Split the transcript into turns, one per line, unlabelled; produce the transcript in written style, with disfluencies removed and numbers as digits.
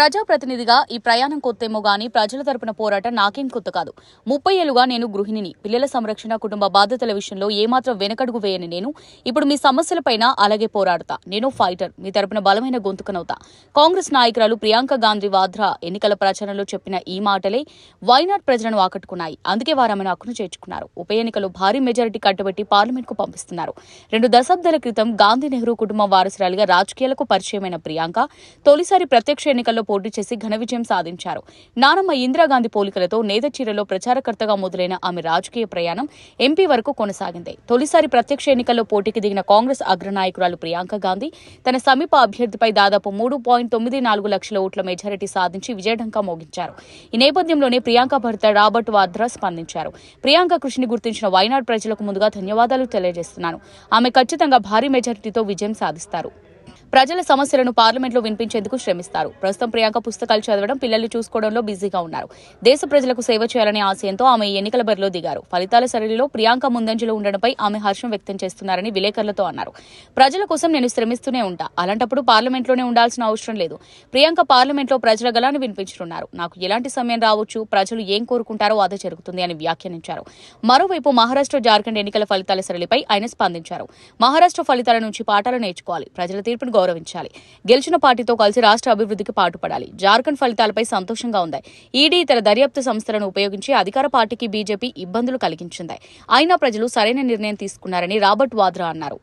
ప్రజాప్రతినిధిగా ఈ ప్రయాణం కొత్తేమో గానీ ప్రజల తరపున పోరాటం నాకేం కొత్త కాదు. 30 ఏళ్లుగా నేను గృహిణిని. పిల్లల సంరక్షణ, కుటుంబ బాధ్యతల విషయంలో ఏమాత్రం వెనకడుగు వేయని నేను ఇప్పుడు మీ సమస్యలపైన అలాగే పోరాడతా. నేను ఫైటర్. మీ తరపున బలమైన గొంతుకనవుతా. కాంగ్రెస్ నాయకురాలు ప్రియాంక గాంధీ వాద్రా ఎన్నికల ప్రచారంలో చెప్పిన ఈ మాటలే వైనాడ్ ప్రజలను ఆకట్టుకున్నాయి. అందుకే వారు ఆమెను హక్కును చేర్చుకున్నారు. ఉప ఎన్నికలో భారీ మెజారిటీ కట్టబెట్టి పార్లమెంట్కు పంపిస్తున్నారు. 2 దశాబ్దాల క్రితం గాంధీ నెహ్రూ కుటుంబం వారసురాలిగా రాజకీయాలకు పరిచయమైన ప్రియాంక తొలిసారి ప్రత్యక్ష ఎన్నికల్లో పోటీ చేసి ఘన విజయం సాధించారు. నానమ్మ ఇందిరాగాంధీ పోలికలతో నేదచీరలో ప్రచారకర్తగా మొదలైన ఆమె రాజకీయ ప్రయాణం ఎంపీ వరకు కొనసాగింది. తొలిసారి ప్రత్యక్ష ఎన్నికల్లో పోటీకి దిగిన కాంగ్రెస్ అగ్రనాయకురాలు ప్రియాంక గాంధీ తన సమీప అభ్యర్థిపై దాదాపు 3.94 లక్షల ఓట్ల మెజారిటీ సాధించి విజయఢంకా మోగించారు. ఈ నేపథ్యంలోనే ప్రియాంక భర్త రాబర్ట్ వాద్రా స్పందించారు. ప్రియాంక కృషిని గుర్తించిన వైనాడ్ ప్రజలకు ముందుగా ధన్యవాదాలు తెలియజేస్తున్నాను. ఆమె ఖచ్చితంగా భారీ మెజారిటీతో విజయం సాధిస్తారు. ప్రజల సమస్యలను పార్లమెంట్లో వినిపించేందుకు శ్రమిస్తారు. ప్రస్తుతం ప్రియాంక పుస్తకాలు చదవడం, పిల్లల్ని చూసుకోవడంలో బిజీగా ఉన్నారు. దేశ ప్రజలకు సేవ చేయాలనే ఆశయంతో ఆమె ఈ ఎన్నికల బరిలో దిగారు. ఫలితాల సరళిలో ప్రియాంక ముందంజలో ఉండడంపై ఆమె హర్షం వ్యక్తం చేస్తున్నారని విలేకరులతో అన్నారు. ప్రజల కోసం నేను శ్రమిస్తూనే ఉంటా. అలాంటప్పుడు పార్లమెంట్లోనే ఉండాల్సిన అవసరం లేదు. ప్రియాంక పార్లమెంట్లో ప్రజల గలాన్ని వినిపించనున్నారు. నాకు ఎలాంటి సమయం రావచ్చు, ప్రజలు ఏం కోరుకుంటారో అదే జరుగుతుంది అని వ్యాఖ్యానించారు. మరోవైపు మహారాష్ట్ర, జార్ఖండ్ ఎన్నికల ఫలితాల సరళిపై ఆయన స్పందించారు. మహారాష్ట్ర ఫలితాల నుంచి పాఠాలు నేర్చుకోవాలి. ప్రజల తీర్పును గౌరవించాలి. గెలిచిన పార్టీతో కలిసి రాష్ట్ర అభివృద్ధికి పాటుపడాలి. జార్ఖండ్ ఫలితాలపై సంతోషంగా ఉంది. ఈడీ ఇతర దర్యాప్తు సంస్థలను ఉపయోగించి అధికార పార్టీకి బీజేపీ ఇబ్బందులు కలిగించింది. అయినా ప్రజలు సరైన నిర్ణయం తీసుకున్నారని రాబర్ట్ వాద్రా అన్నారు.